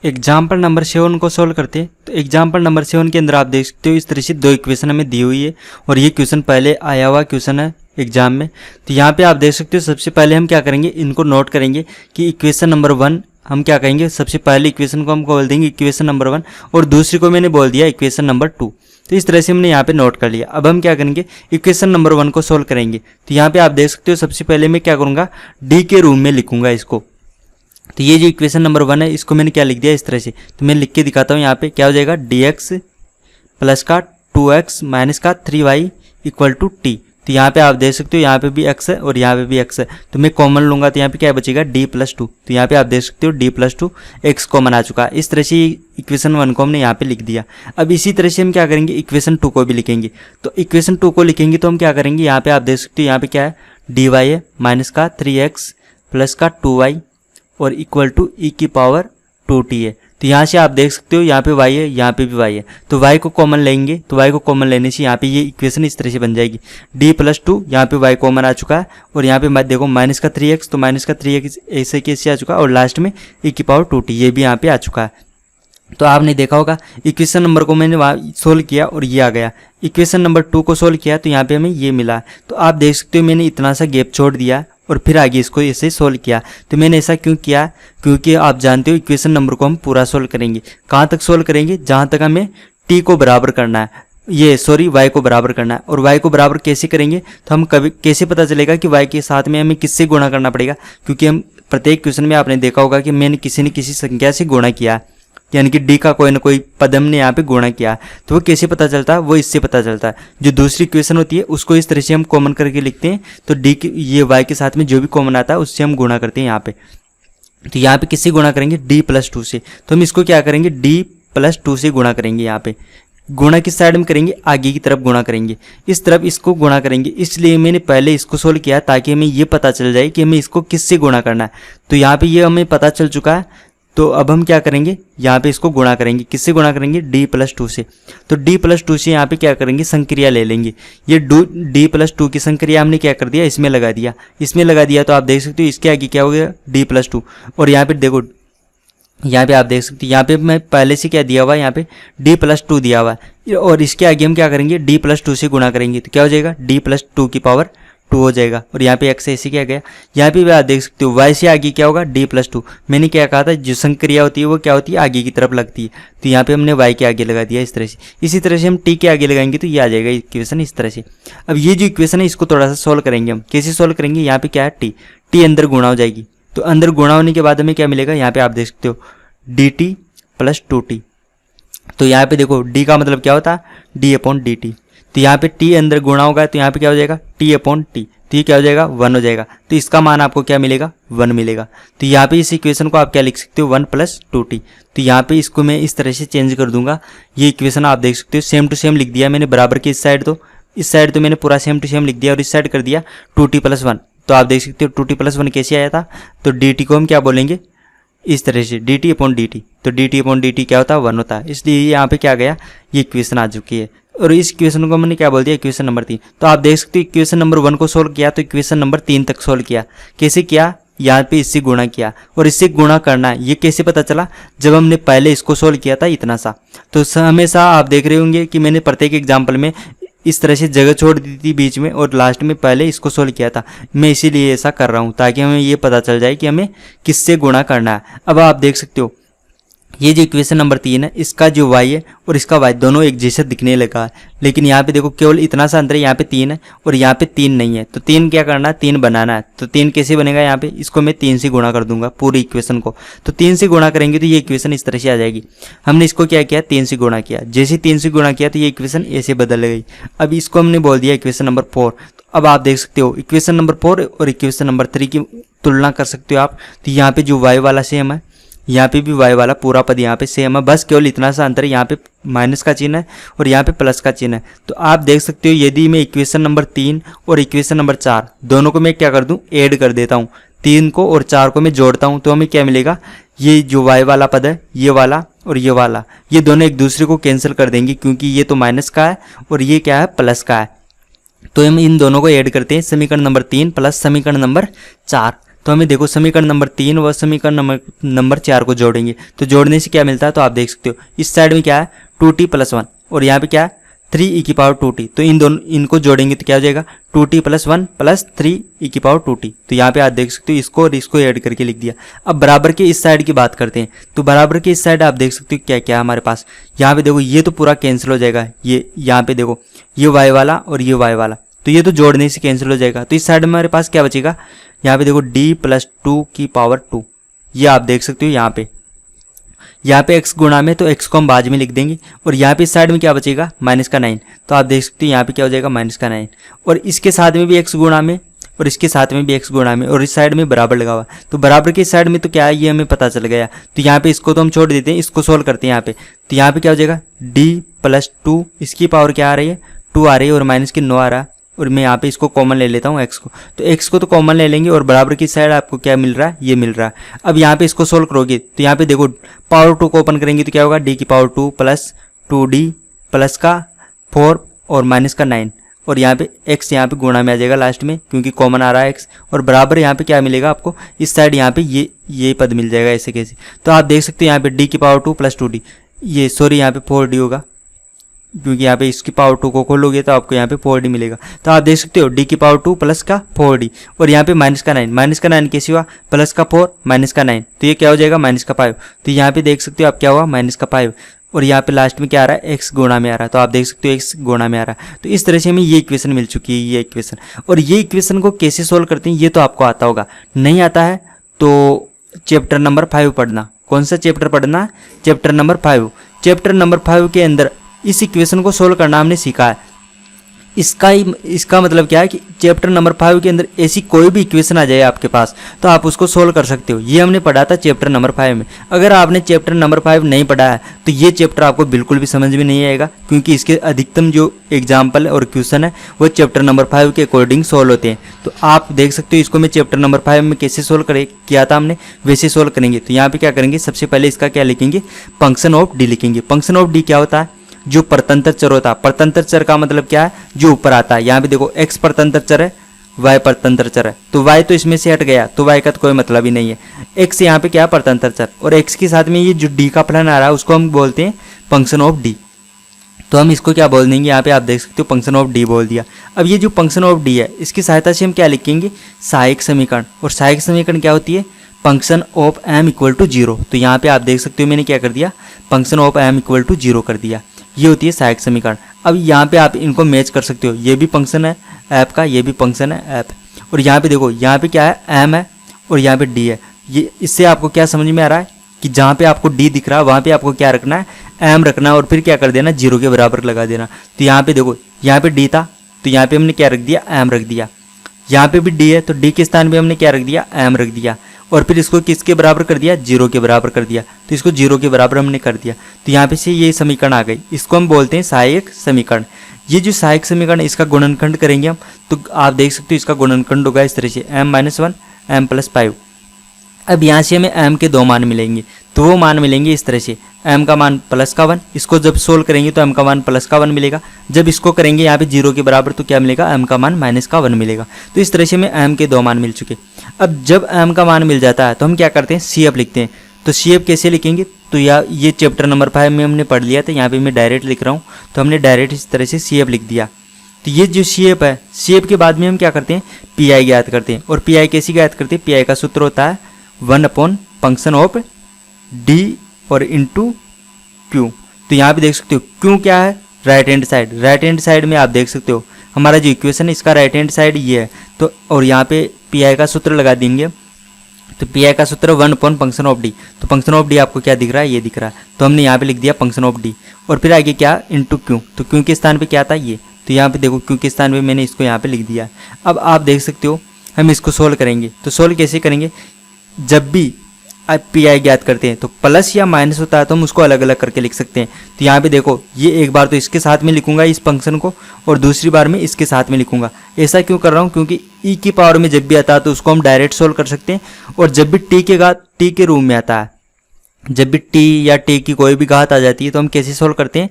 Example number 7 को solve करते हैं। तो एग्जाम्पल नंबर 7 के अंदर आप देख सकते हो इस तरह से दो इक्वेशन हमें दी हुई है और ये क्वेश्चन पहले आया हुआ क्वेश्चन है एग्जाम में। तो यहाँ पे आप देख सकते हो सबसे पहले हम क्या करेंगे, इनको नोट करेंगे कि इक्वेशन नंबर 1 हम क्या कहेंगे, सबसे पहले इक्वेशन को हम बोल देंगे इक्वेशन नंबर 1 और दूसरी को मैंने बोल दिया इक्वेशन नंबर 2। तो इस तरह से हमने यहाँ पे नोट कर लिया। अब हम क्या करेंगे, इक्वेशन नंबर 1 को सोल्व करेंगे। तो यहाँ पे आप देख सकते हो सबसे पहले मैं क्या करूँगा, डी के रूम में लिखूंगा इसको। तो ये जो इक्वेशन नंबर 1 है इसको मैंने क्या लिख दिया इस तरह से। तो मैं लिख के दिखाता हूँ। यहाँ पे क्या हो जाएगा, dx प्लस का 2x माइनस का 3y इक्वल टू टी। तो यहाँ पे आप देख सकते हो यहाँ पे भी x है और यहाँ पे भी x है। तो मैं कॉमन लूंगा तो यहाँ पे क्या बचेगा, d प्लस 2। तो यहाँ पे आप देख सकते हो d प्लस 2 x कॉमन आ चुका है। इस तरह से इक्वेशन 1 को हमने यहाँ पे लिख दिया। अब इसी तरह से हम क्या करेंगे, इक्वेशन 2 को भी लिखेंगे। तो इक्वेशन 2 को लिखेंगे तो हम क्या करेंगे, यहाँ पे आप देख सकते हो यहाँ पे क्या है, dy है माइनस का 3x प्लस का 2y और इक्वल टू ई की पावर 2t है। तो यहाँ से आप देख सकते हो यहाँ पे y है, यहाँ पे भी y है। तो y को कॉमन लेंगे तो y को कॉमन लेने से यहाँ पे ये इक्वेशन इस तरह से बन जाएगी, d प्लस 2 यहाँ पे y कॉमन आ चुका है और यहाँ पे मत देखो माइनस का 3x, तो माइनस का 3x ऐसे कैसे आ चुका है और लास्ट में ई की पावर 2t ये भी यहाँ पे आ चुका है। तो आपने देखा होगा इक्वेशन नंबर को मैंने वहाँ सोल्व किया और ये आ गया। इक्वेशन नंबर 2 को सोल्व किया तो यहाँ पे हमें ये मिला। तो आप देख सकते हो मैंने इतना सा गैप छोड़ दिया और फिर आगे इसको ऐसे सोल्व किया। तो मैंने ऐसा क्यों किया, क्योंकि आप जानते हो इक्वेशन नंबर को हम पूरा सोल्व करेंगे। कहाँ तक सोल्व करेंगे, जहाँ तक हमें टी को बराबर करना है, y को बराबर करना है। और y को बराबर कैसे करेंगे, तो हम कभी कैसे पता चलेगा कि y के साथ में हमें किससे गुणा करना पड़ेगा, क्योंकि हम प्रत्येक क्वेश्चन में आपने देखा होगा कि मैंने किसी न किसी संख्या से गुणा किया, यानी कि डी का कोई ना कोई पद हमने यहाँ पे गुणा किया। तो वो कैसे पता चलता है, वो इससे पता चलता है। जो दूसरी इक्वेशन होती है उसको इस तरह से हम कॉमन करके लिखते हैं। तो डी के ये y के साथ में जो भी कॉमन आता है उससे हम गुणा करते हैं यहाँ पे। तो यहाँ पे किससे गुणा करेंगे, d प्लस 2 से। तो हम इसको क्या करेंगे, d प्लस 2 से गुणा करेंगे। यहाँ पे गुणा किस साइड में करेंगे, आगे की तरफ गुणा करेंगे, इस तरफ इसको गुणा करेंगे। इसलिए मैंने पहले इसको सोल्व किया ताकि हमें ये पता चल जाए कि हमें इसको किससे गुणा करना है। तो यहाँ पे ये हमें पता चल चुका है। तो अब हम क्या करेंगे, यहाँ पे इसको गुणा करेंगे, किससे गुणा करेंगे, d प्लस 2 से। तो d प्लस 2 से यहाँ पे क्या करेंगे, संक्रिया ले लेंगे। ये d प्लस 2 की संक्रिया हमने क्या कर दिया, इसमें लगा दिया। इसमें लगा दिया तो आप देख सकते हो इसके आगे क्या हो गया, d प्लस 2। और यहाँ पे देखो, यहाँ पे आप देख सकते हो यहाँ पे मैं पहले से क्या दिया हुआ है, यहाँ पे d प्लस 2 दिया हुआ है और इसके आगे हम क्या करेंगे, d प्लस 2 से गुणा करेंगे। तो क्या हो जाएगा, d प्लस 2 की पावर 2 हो जाएगा। और यहाँ पे x ऐसे क्या गया, यहाँ पे भी आप देख सकते हो y से आगे क्या होगा, d प्लस 2। मैंने क्या कहा था, जो संक्रिया होती है वो क्या होती है, आगे की तरफ लगती है। तो यहाँ पे हमने y के आगे लगा दिया इस तरह से। इसी तरह से हम t के आगे लगाएंगे तो ये आ जाएगा इक्वेशन इस तरह से। अब ये जो इक्वेशन है इसको थोड़ा सा सोल्व करेंगे हम। कैसे सोल्व करेंगे, यहाँ पे क्या है, t अंदर गुणा हो जाएगी। तो अंदर गुणा होने के बाद हमें क्या मिलेगा, यहाँ पे आप देख सकते हो dt प्लस 2t। तो यहाँ पे देखो d का मतलब क्या होता है, d अपॉन dt। तो यहाँ पे t अंदर गुणा होगा तो यहाँ पे क्या हो जाएगा, t अपॉन टी। तो ये क्या हो जाएगा, 1 हो जाएगा। तो इसका मान आपको क्या मिलेगा, 1 मिलेगा। तो यहाँ पे इस इक्वेशन को आप क्या लिख सकते हो, 1 प्लस 2t। तो यहाँ पे इसको मैं इस तरह से चेंज कर दूंगा। ये इक्वेशन आप देख सकते हो सेम टू सेम लिख दिया मैंने बराबर के इस साइड तो मैंने पूरा सेम टू सेम लिख दिया और इस साइड कर दिया 2t प्लस 1। तो आप देख सकते हो 2t प्लस 1 कैसे आया था। तो dt को हम क्या बोलेंगे, इस तरह से dt अपॉन dt। तो dt अपॉन dt क्या होता है, 1 होता है। इसलिए यहाँ पे क्या गया, ये इक्वेशन आ चुकी है। और इस इक्वेशन को मैंने क्या बोल दिया, इक्वेशन नंबर 3। तो आप देख सकते हो इक्वेशन नंबर 1 को सोल्व किया तो इक्वेशन नंबर 3 तक सोल्व किया। कैसे किया, यहाँ पे इससे गुणा किया और इससे गुणा करना है। ये कैसे पता चला, जब हमने पहले इसको सोल्व किया था इतना सा। तो हमेशा आप देख रहे होंगे कि मैंने प्रत्येक एग्जाम्पल में इस तरह से जगह छोड़ दी थी बीच में और लास्ट में पहले इसको सोल्व किया था। मैं इसीलिए ऐसा कर रहा हूँ ताकि हमें ये पता चल जाए कि हमें किससे गुणा करना है। अब आप देख सकते हो ये जो इक्वेशन नंबर 3 है, इसका जो y है और इसका y दोनों एक जैसे दिखने लगा है। लेकिन यहाँ पे देखो केवल इतना सा अंतर है, यहाँ पे 3 है और यहाँ पे 3 नहीं है। तो 3 क्या करना है, 3 बनाना है। तो 3 कैसे बनेगा, यहाँ पे इसको मैं 3 से गुणा कर दूंगा पूरी इक्वेशन को। तो 3 से गुणा करेंगे तो ये इक्वेशन इस तरह से आ जाएगी। हमने इसको क्या किया, 3 से गुणा किया। जैसे 3 से गुणा किया तो ये इक्वेशन ऐसे बदल गई। अब इसको हमने बोल दिया इक्वेशन नंबर 4। तो अब आप देख सकते हो इक्वेशन नंबर 4 और इक्वेशन नंबर 3 की तुलना कर सकते हो आप। तो यहाँ पे जो y वाला सेम है, यहाँ पे भी y वाला पूरा पद यहाँ पे सेम है, बस केवल इतना सा अंतर है, यहाँ पे माइनस का चिन्ह है और यहाँ पे प्लस का चिन्ह है। तो आप देख सकते हो यदि मैं इक्वेशन नंबर 3 और इक्वेशन नंबर 4 दोनों को मैं क्या कर दूं, ऐड कर देता हूँ। 3 को और 4 को मैं जोड़ता हूँ तो हमें क्या मिलेगा, ये जो y वाला पद है, ये वाला और ये वाला, ये दोनों एक दूसरे को कैंसिल कर देंगे क्योंकि ये तो माइनस का है और ये क्या है, प्लस का है। तो हम इन दोनों को ऐड करते हैं, समीकरण नंबर 3 प्लस समीकरण नंबर 4। तो हमें देखो समीकरण नंबर 3 व समीकरण नंबर 4 को जोड़ेंगे, तो जोड़ने से क्या मिलता है, तो आप देख सकते हो इस साइड में क्या है 2t + 1 और यहाँ पे क्या है 3e⁻2t, तो इनको जोड़ेंगे तो क्या हो जाएगा 2t + 1 + 3e⁻2t। तो यहाँ पे आप देख सकते हो इसको और इसको ऐड करके लिख दिया। अब बराबर के इस साइड की बात करते हैं, तो बराबर के इस साइड आप देख सकते हो क्या क्या हमारे पास, यहाँ पे देखो ये तो पूरा कैंसिल हो जाएगा, ये यहाँ पे देखो ये y वाला और ये y वाला, तो ये तो जोड़ने से कैंसिल हो जाएगा। तो इस साइड में हमारे पास क्या बचेगा, यहाँ पे देखो d + 2 ये आप देख सकते हो यहाँ पे x गुणा में, तो x को हम बाद में लिख देंगे। और यहाँ पे इस साइड में क्या बचेगा -9, तो आप देख सकते हो यहाँ पे क्या हो जाएगा -9, और इसके साथ में भी x गुणा में और इसके साथ में भी x गुणा में, और इस साइड में बराबर लगा हुआ, तो बराबर के इस साइड में तो क्या है ये हमें पता चल गया। तो यहाँ पे इसको तो हम छोड़ देते हैं, इसको सोल्व करते हैं यहाँ पे। तो यहाँ पे क्या हो जाएगा d + 2, इसकी पावर क्या आ रही है 2 आ रही है और माइनस की 9 आ रहा है, और मैं यहाँ पे इसको कॉमन ले लेता हूँ x को, तो x को तो कॉमन ले लेंगे और बराबर की साइड आपको क्या मिल रहा है ये मिल रहा है। अब यहाँ पे इसको सोल्व करोगे तो यहाँ पे देखो पावर 2 को ओपन करेंगे तो क्या होगा d⁻2 + 2d + का 4 और -9, और यहाँ पे x यहाँ पे गुणा में आ जाएगा लास्ट में क्योंकि कॉमन आ रहा है x, और बराबर यहाँ पे क्या मिलेगा आपको इस साइड यहाँ पे ये पद मिल जाएगा ऐसे कैसे। तो आप देख सकते हो यहाँ पे d⁻2 + 2d, ये सॉरी यहाँ पे 4d होगा क्योंकि यहाँ पे इसकी पावर 2 को खोलोगे तो आपको यहाँ पे 4d मिलेगा। तो आप देख सकते हो d⁻2 + का 4d, और यहाँ पे -9 कैसे हुआ +4 -9, तो ये क्या हो जाएगा -5। तो यहाँ पे देख सकते हो आप क्या हुआ -5, और यहाँ पे लास्ट में क्या आ रहा है x गुणा में आ रहा है, तो आप देख सकते हो x गुणा में आ रहा है। तो इस तरह से हमें ये इक्वेशन मिल चुकी है, ये इक्वेशन। और ये इक्वेशन को कैसे सोल्व करते हैं ये तो आपको आता होगा, नहीं आता है तो चैप्टर नंबर 5 पढ़ना। कौन सा चैप्टर पढ़ना है, चैप्टर नंबर 5। चैप्टर नंबर 5 के अंदर इस इक्वेशन को सोल्व करना हमने सीखा है। इसका मतलब क्या है कि चैप्टर नंबर 5 के अंदर ऐसी कोई भी इक्वेशन आ जाए आपके पास तो आप उसको सोल्व कर सकते हो। ये हमने पढ़ा था चैप्टर नंबर 5 में। अगर आपने चैप्टर नंबर 5 नहीं पढ़ा है तो ये चैप्टर आपको बिल्कुल भी समझ में नहीं आएगा, क्योंकि इसके अधिकतम जो एग्जाम्पल और क्वेश्चन है वो चैप्टर नंबर 5 के अकॉर्डिंग सोल्व होते हैं। तो आप देख सकते हो इसको मैं चैप्टर नंबर 5 में कैसे सोल्व किया था हमने, वैसे सोल्व करेंगे। तो यहाँ पे क्या करेंगे, सबसे पहले इसका क्या लिखेंगे, फंक्शन ऑफ डी लिखेंगे। फंक्शन ऑफ डी क्या होता है, जो परतंत्र चर होता है। परतंत्र चर का मतलब क्या है, जो ऊपर आता है। यहाँ पे देखो x परतंत्र चर है, y परतंत्र चर है, तो y तो इसमें से हट गया तो y का तो कोई मतलब ही नहीं है। x यहाँ पे क्या है, परतंत्र चर, और x के साथ में ये जो d का फलन आ रहा है उसको हम बोलते हैं फंक्शन ऑफ d। तो हम इसको क्या बोल देंगे, यहाँ पे आप देख सकते हो फंक्शन ऑफ d बोल दिया। अब ये जो फंक्शन ऑफ d है इसकी सहायता से हम क्या लिखेंगे, सहायक समीकरण। और सहायक समीकरण क्या होती है, फंक्शन ऑफ m = 0। तो यहाँ पे आप देख सकते हो मैंने क्या कर दिया, फंक्शन ऑफ m = 0 कर दिया। ये होती है सहायक समीकरण। अब यहाँ पे आप इनको मैच कर सकते हो, ये भी फंक्शन है ऐप का, ये भी फंक्शन है ऐप। और यहाँ पे देखो यहाँ पे क्या है, m है और यहाँ पे d है। ये इससे आपको क्या समझ में आ रहा है कि जहाँ पे आपको d दिख रहा है वहाँ पे आपको क्या रखना है, m रखना है, और फिर क्या कर देना, 0 के बराबर लगा देना। तो यहाँ पे देखो यहाँ पे d था तो यहाँ पे हमने क्या रख दिया, m रख दिया। यहाँ पे भी d है तो d के स्थान पे हमने क्या रख दिया, m रख दिया, और फिर इसको किसके बराबर कर दिया, 0 के बराबर कर दिया। तो इसको 0 के बराबर हमने कर दिया। तो यहाँ पे से ये समीकरण आ गई, इसको हम बोलते हैं सहायक समीकरण। ये जो सहायक समीकरण है इसका गुणनखंड करेंगे हम, तो आप देख सकते हो इसका गुणनखंड होगा इस तरह से m-1 m + 5। अब यहाँ से हमें m के 2 मान मिलेंगे, तो वो मान मिलेंगे इस तरह से, m का मान +1। इसको जब सोल्व करेंगे तो m का मान +1 मिलेगा। जब इसको करेंगे यहाँ पे 0 के बराबर तो क्या मिलेगा, m का मान -1 मिलेगा। तो इस तरह से हमें m के 2 मान मिल चुके। अब जब m का मान मिल जाता है तो हम क्या करते हैं, CF लिखते हैं। तो CF कैसे लिखेंगे, तो ये चैप्टर नंबर 5 में हमने पढ़ लिया था, यहाँ पे मैं डायरेक्ट लिख रहा हूँ। तो हमने डायरेक्ट इस तरह से CF लिख दिया। तो ये जो CF है, CF के बाद में हम क्या करते हैं, PI ज्ञात करते हैं। और PI कैसे ज्ञात करते हैं, PI का सूत्र होता है 1 फंक्शन ऑफ D और इंटू Q। तो यहाँ पे देख सकते हो Q क्या है, right hand side. Right hand side में आप देख सकते हो हमारा जो इक्वेशन है इसका राइट हैंड साइड ये है। तो और यहाँ पे PI का सूत्र लगा देंगे। तो PI का सूत्र 1 फंक्शन ऑफ D। तो फंक्शन ऑफ D आपको क्या दिख रहा है, ये दिख रहा है। तो हमने यहाँ पे लिख दिया फंक्शन ऑफ D, और फिर आगे क्या, इंटू Q। तो Q के स्थान पे क्या था, ये। तो यहाँ पे देखो Q के स्थान पे मैंने इसको यहाँ पे लिख दिया। अब आप देख सकते हो हम इसको सोल्व करेंगे। तो सोल्व कैसे करेंगे, जब भी आप PI ज्ञात करते हैं तो प्लस या माइनस होता है तो हम उसको अलग अलग करके लिख सकते हैं। तो यहाँ पे देखो ये एक बार तो इसके साथ में लिखूंगा इस फंक्शन को, और दूसरी बार में इसके साथ में लिखूंगा। ऐसा क्यों कर रहा हूँ, क्योंकि e की पावर में जब भी आता है तो उसको हम डायरेक्ट सोल्व कर सकते हैं, और जब भी t के रूम में आता है, जब भी t या t की कोई भी घात आ जाती है तो हम कैसे सोल्व करते हैं,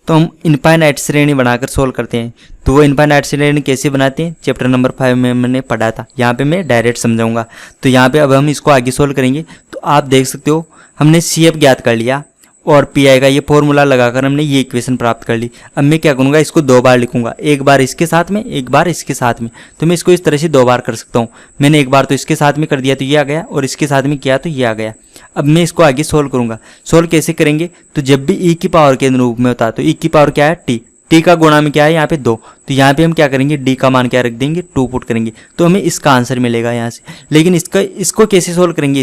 तो हम इनफाइनाइट श्रेणी बनाकर सोल्व करते हैं। तो वो इनफाइनाइट श्रेणी कैसे बनाते हैं चैप्टर नंबर 5 में मैंने पढ़ा था, यहाँ पे मैं डायरेक्ट समझाऊंगा। तो यहाँ पे अब हम इसको आगे सोल्व करेंगे। तो आप देख सकते हो हमने CF ज्ञात कर लिया और PI का ये फॉर्मूला लगाकर हमने ये इक्वेशन प्राप्त कर ली। अब मैं क्या करूँगा, इसको 2 बार लिखूंगा, एक बार इसके साथ में, एक बार इसके साथ में। तो मैं इसको इस तरह से 2 बार कर सकता हूँ। मैंने एक बार तो इसके साथ में कर दिया तो ये आ गया, और इसके साथ में किया तो ये आ गया। अब मैं इसको आगे सोल्व करूँगा। सोल्व कैसे करेंगे, तो जब भी e की पावर के रूप में होता है तो e की पावर क्या है t का गुणा में क्या है यहाँ पे 2। तो यहाँ पे हम क्या करेंगे, d का मान क्या रख देंगे 2 पुट करेंगे, तो हमें इसका आंसर मिलेगा यहाँ से। लेकिन इसको कैसे सोल्व करेंगे,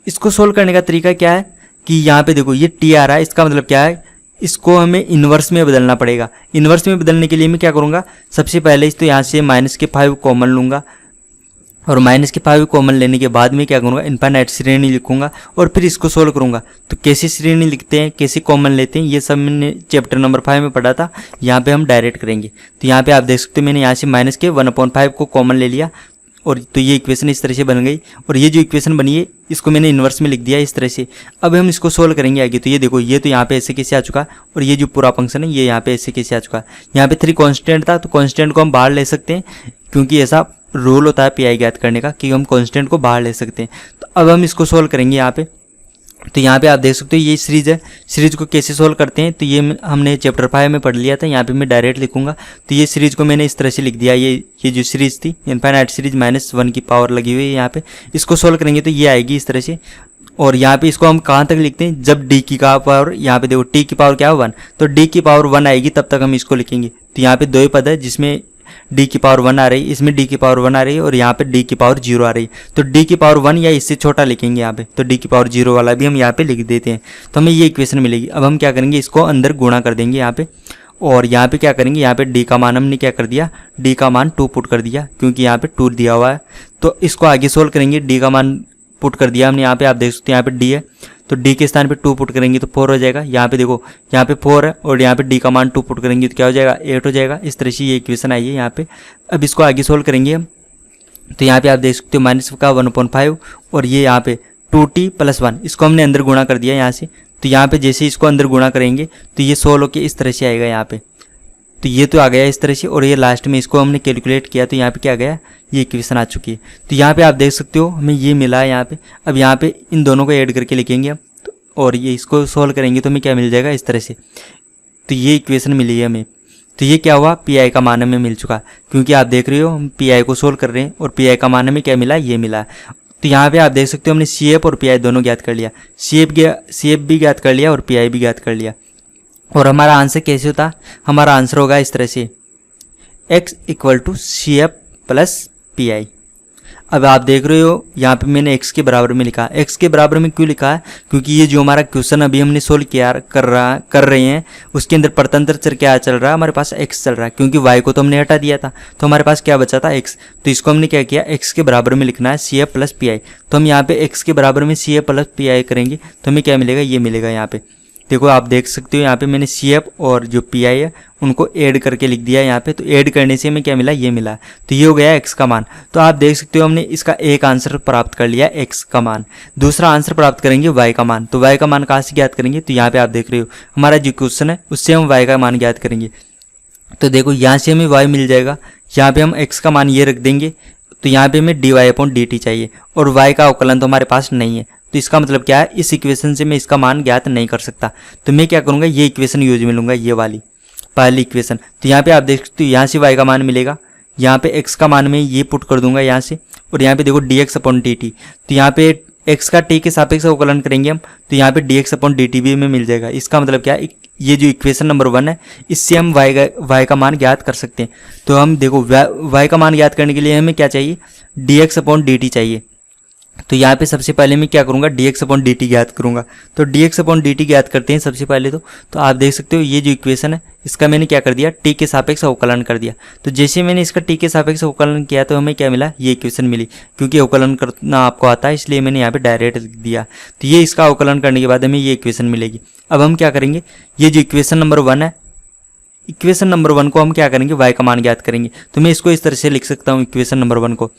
इसको सोल्व करने का तरीका क्या है कि यहाँ पे देखो ये t आ रहा है, इसका मतलब क्या है, इसको हमें इन्वर्स में बदलना पड़ेगा। इन्वर्स में बदलने के लिए मैं क्या करूँगा, सबसे पहले तो यहाँ से -5 कॉमन लूँगा, और -5 कॉमन लेने के बाद में क्या करूँगा, इनफाइनाइट श्रेणी लिखूंगा और फिर इसको सोल्व करूँगा। तो कैसे श्रेणी लिखते हैं, कैसे कॉमन लेते हैं, ये सब मैंने चैप्टर नंबर 5 में पढ़ा था। यहाँ पे हम डायरेक्ट करेंगे। तो यहाँ पे आप देख सकते हो मैंने यहाँ से -1/5 को कॉमन ले लिया, और तो ये इक्वेशन इस तरह से बन गई। और ये जो इक्वेशन बनी है इसको मैंने इन्वर्स में लिख दिया इस तरह से। अब हम इसको सोल्व करेंगे आगे। तो ये देखो, ये तो यहाँ पे ऐसे कैसे आ चुका, और ये जो पूरा फंक्शन है ये यहाँ पे ऐसे कैसे आ चुका। यहाँ पे 3 कांस्टेंट था, तो कांस्टेंट को हम बाहर ले सकते हैं, क्योंकि ऐसा रूल होता है PI ज्ञात करने का कि हम कांस्टेंट को बाहर ले सकते हैं। तो अब हम इसको सोल्व करेंगे यहाँ पे। तो यहाँ पे आप देख सकते हो ये सीरीज है। सीरीज को कैसे सोल्व करते हैं, तो ये हमने चैप्टर 5 में पढ़ लिया था। यहाँ पे मैं डायरेक्ट लिखूंगा। तो ये सीरीज को मैंने इस तरह से लिख दिया। ये जो सीरीज थी इनफाइनाइट सीरीज -1 की पावर लगी हुई है यहाँ पे, इसको सोल्व करेंगे तो ये आएगी इस तरह से। और यहाँ पे इसको हम कहाँ तक लिखते हैं, जब d की पावर, यहाँ पे देखो t की पावर क्या है 1, तो d की पावर 1 आएगी तब तक हम इसको लिखेंगे। तो यहाँ पे 2 ही पद है जिसमें d की पावर 1 आ रही है, इसमें d की पावर 1 आ रही है, और यहाँ पे d की पावर 0 आ रही है। तो d की पावर 1 या इससे छोटा लिखेंगे यहाँ पे, तो d की पावर 0 वाला भी हम यहाँ पे लिख देते हैं। तो हमें ये इक्वेशन मिलेगी। अब हम क्या करेंगे, इसको अंदर गुणा कर देंगे यहाँ पे, और यहाँ पे क्या करेंगे, यहाँ पे d का मान हमने क्या कर दिया, d का मान 2 पुट कर दिया, क्योंकि यहाँ पे 2 दिया हुआ है। तो इसको आगे सोल्व करेंगे। d का मान पुट कर दिया हमने यहाँ पे, आप देख सकते हैं यहाँ पे d है, तो d के स्थान पे 2 पुट करेंगे तो 4 हो जाएगा। यहाँ पे देखो, यहाँ पे 4 है, और यहाँ पे d का मान 2 पुट करेंगे तो क्या हो जाएगा, 8 हो जाएगा। इस तरह से ये इक्वेशन आई है यहाँ पे। अब इसको आगे सोल्व करेंगे हम। तो यहाँ पे आप देख सकते हो -1/5, और ये यहाँ पे 2t + 1, इसको हमने अंदर गुणा कर दिया यहाँ से। तो यहाँ पे जैसे इसको अंदर गुणा करेंगे तो ये सोल्व होकर इस तरह से आएगा यहाँ पे। तो ये तो आ गया इस तरह से, और ये लास्ट में इसको हमने कैलकुलेट किया तो यहाँ पे क्या गया, ये इक्वेशन आ चुकी है। तो यहाँ पे आप देख सकते हो हमें ये मिला है यहाँ पे। अब यहाँ पे इन दोनों को ऐड करके लिखेंगे हम, और ये इसको सोल्व करेंगे तो हमें क्या मिल जाएगा इस तरह से। तो ये इक्वेशन मिली है हमें। तो ये क्या हुआ, PI का मान हमें मिल चुका, क्योंकि आप देख रहे हो हम PI को सोल्व कर रहे हैं, और PI का मान हमें क्या मिला, ये मिला। तो यहाँ पे आप देख सकते हो हमने CF और PI दोनों ज्ञात कर लिया। CF भी ज्ञात कर लिया और PI भी ज्ञात कर लिया। और हमारा आंसर कैसे होता, हमारा आंसर होगा इस तरह से, x = CF + PI। अब आप देख रहे हो यहाँ पे मैंने x के बराबर में लिखा। x के बराबर में क्यों लिखा है, क्योंकि ये जो हमारा क्वेश्चन अभी हमने सोल्व किया कर रहे हैं उसके अंदर परतंत्र चर क्या चल रहा है, हमारे पास x चल रहा है, क्योंकि y को तो हमने हटा दिया था, तो हमारे पास क्या बचा था x। तो इसको हमने क्या किया, x के बराबर में लिखना है CF + PI। तो हम यहाँ पे x के बराबर में CF + PI करेंगे तो हमें क्या मिलेगा, ये मिलेगा। यहाँ पे देखो आप देख सकते हो यहाँ पे मैंने CF और जो PI है उनको ऐड करके लिख दिया यहाँ पे। तो ऐड करने से हमें क्या मिला, ये मिला। तो ये हो गया x का मान। तो आप देख सकते हो हमने इसका एक आंसर प्राप्त कर लिया x का मान। दूसरा आंसर प्राप्त करेंगे y का मान। तो y का मान कहाँ से ज्ञात करेंगे, तो यहाँ पे आप देख रहे हो हमारा जो क्वेश्चन है उससे हम y का मान ज्ञात करेंगे। तो देखो यहाँ से हमें y मिल जाएगा, यहाँ पे हम x का मान ये रख देंगे। तो यहाँ पे हमें dy/dt चाहिए, और y का अवकलन तो हमारे पास नहीं है। तो इसका मतलब क्या है, इस इक्वेशन से मैं इसका मान ज्ञात नहीं कर सकता। तो मैं क्या करूँगा, ये इक्वेशन यूज में लूँगा, ये वाली पहली इक्वेशन। तो यहाँ पे आप देख सकते हो यहाँ से y का मान मिलेगा, यहाँ पे x का मान में ये पुट कर दूंगा यहाँ से, और यहाँ पे देखो dx/dt। तो यहाँ पे x का t के सापेक्ष अवकलन करेंगे हम, तो यहाँ पे dx/dt भी हमें मिल जाएगा। इसका मतलब क्या है, ये जो इक्वेशन नंबर 1 है इससे हम y का मान ज्ञात कर सकते हैं। तो हम देखो y का मान ज्ञात करने के लिए हमें क्या चाहिए, dx/dt चाहिए। तो यहाँ पे सबसे पहले मैं क्या करूँगा, dx/dt ज्ञात करूँगा। तो dx/dt ज्ञात करते हैं सबसे पहले। तो आप देख सकते हो ये जो इक्वेशन है इसका मैंने क्या कर दिया, t के सापेक्ष अवकलन कर दिया। तो जैसे मैंने इसका t के सापेक्ष अवकलन किया तो हमें क्या मिला, ये इक्वेशन मिली। क्योंकि अवकलन करना आपको आता है इसलिए मैंने यहाँ पे डायरेक्ट लिख दिया। तो ये इसका अवकलन करने के बाद हमें ये इक्वेशन मिलेगी। अब हम क्या करेंगे, ये जो इक्वेशन नंबर 1 है, इक्वेशन नंबर 1 को हम क्या करेंगे, y का मान ज्ञात करेंगे। तो मैं इसको इस तरह से लिख सकता हूँ इक्वेशन नंबर 1 को।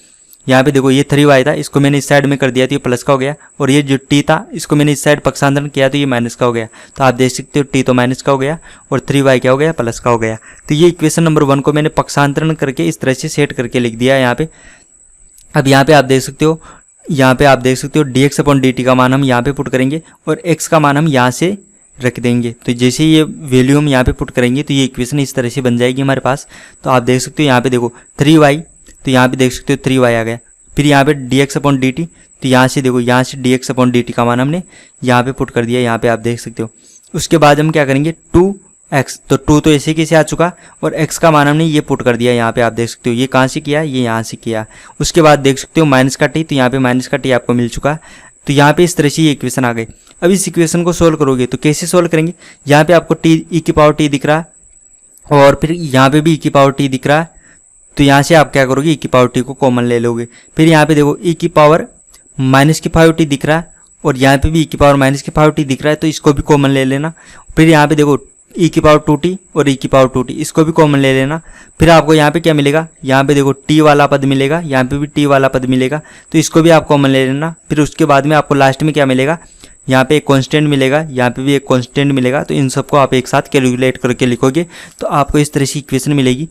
यहाँ पे देखो ये 3y था, इसको मैंने इस साइड में कर दिया तो ये प्लस का हो गया, और ये जो t था इसको मैंने इस साइड पक्षांतरण किया तो ये माइनस का हो गया। तो आप देख सकते हो t तो माइनस का हो गया और 3y क्या हो गया, प्लस का हो गया। तो ये इक्वेशन नंबर 1 को मैंने पक्षांतरण करके इस तरह से सेट करके लिख दिया यहाँ पे। अब यहाँ पे आप देख सकते हो, यहाँ पे आप देख सकते हो dx अपॉन dt का मान हम यहाँ पे पुट करेंगे और x का मान हम यहाँ से रख देंगे। तो जैसे ये वैल्यू हम यहाँ पे पुट करेंगे तो ये इक्वेशन इस तरह से बन जाएगी हमारे पास। तो आप देख सकते हो यहाँ पे देखो 3y, तो यहाँ पे देख सकते हो 3y आ गया। फिर यहाँ पे dx अपॉन dt, तो यहाँ से देखो यहाँ से dx अपॉन dt का मान हमने यहाँ पे पुट कर दिया, यहाँ पे आप देख सकते हो। उसके बाद हम क्या करेंगे 2x, तो 2 तो ऐसे कैसे आ चुका और x का मान हमने ये पुट कर दिया, यहाँ पे आप देख सकते हो। ये कहाँ से किया, ये यहाँ से किया। उसके बाद देख सकते हो माइनस का t, तो यहाँ पे माइनस का t आपको मिल चुका। तो यहाँ पे इस तरह से ये इक्वेशन आ गई। अब इस इक्वेशन को सोल्व करोगे तो कैसे सोल्व करेंगे, यहाँ पे आपको t e की पावर t दिख रहा है और फिर यहाँ पे भी e की पावर t दिख रहा है। तो यहाँ से आप क्या करोगे, e की पावर t को कॉमन ले लोगे। फिर यहाँ पे देखो e की पावर माइनस की 5t दिख रहा है और यहाँ पे भी e की पावर माइनस की 5t दिख रहा है, तो इसको भी कॉमन ले लेना। फिर यहाँ पे देखो e की पावर 2t और e की पावर 2t, इसको भी कॉमन ले लेना। फिर आपको यहाँ पे क्या मिलेगा, यहाँ पे देखो t वाला पद मिलेगा, यहाँ पे भी t वाला पद मिलेगा, तो इसको भी आप कॉमन ले लेना। फिर उसके बाद में आपको लास्ट में क्या मिलेगा, यहाँ पे एक कांस्टेंट मिलेगा, यहाँ पे भी एक कांस्टेंट मिलेगा। तो इन सबको आप एक साथ कैलकुलेट करके लिखोगे तो आपको इस तरह से इक्वेशन मिलेगी।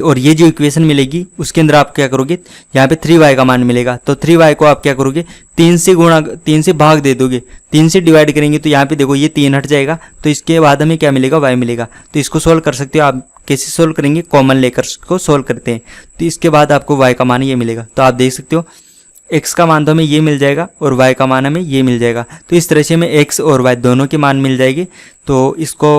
और ये जो इक्वेशन मिलेगी उसके अंदर आप क्या करोगे, यहाँ पे 3y का मान मिलेगा, तो 3y को आप क्या करोगे 3 से भाग दे दोगे, 3 से डिवाइड करेंगे तो यहाँ पे देखो ये 3 हट जाएगा, तो इसके बाद हमें क्या मिलेगा, y मिलेगा। तो इसको सोल्व कर सकते हो आप। कैसे सोल्व करेंगे, कॉमन लेकर इसको सोल्व करते हैं, तो इसके बाद आपको y का मान ये मिलेगा। तो आप देख सकते हो x का मान तो हमें ये मिल जाएगा और y का मान हमें ये मिल जाएगा। तो इस तरह से हमें x और y दोनों के मान मिल जाएगी। तो इसको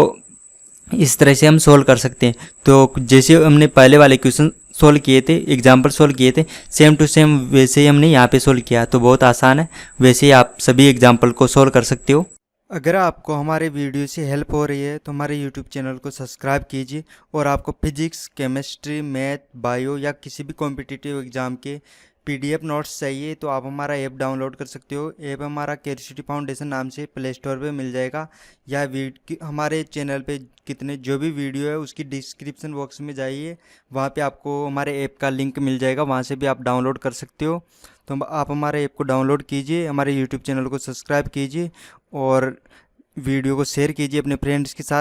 इस तरह से हम सोल्व कर सकते हैं। तो जैसे हमने पहले वाले क्वेश्चन सोल्व किए थे, एग्जाम्पल सोल्व किए थे, सेम टू सेम वैसे ही हमने यहाँ पे सोल्व किया। तो बहुत आसान है, वैसे ही आप सभी एग्जाम्पल को सोल्व कर सकते हो। अगर आपको हमारे वीडियो से हेल्प हो रही है तो हमारे यूट्यूब चैनल को सब्सक्राइब कीजिए। और आपको फिजिक्स, केमिस्ट्री, मैथ, बायो या किसी भी कॉम्पिटिटिव एग्ज़ाम के PDF नोट्स चाहिए तो आप हमारा ऐप डाउनलोड कर सकते हो। ऐप हमारा क्यूरियोसिटी फाउंडेशन नाम से प्ले स्टोर पे मिल जाएगा, या हमारे चैनल पे कितने जो भी वीडियो है उसकी डिस्क्रिप्शन बॉक्स में जाइए, वहाँ पे आपको हमारे ऐप का लिंक मिल जाएगा, वहाँ से भी आप डाउनलोड कर सकते हो। तो आप हमारे ऐप को डाउनलोड कीजिए, हमारे यूट्यूब चैनल को सब्सक्राइब कीजिए और वीडियो को शेयर कीजिए अपने फ्रेंड्स के साथ।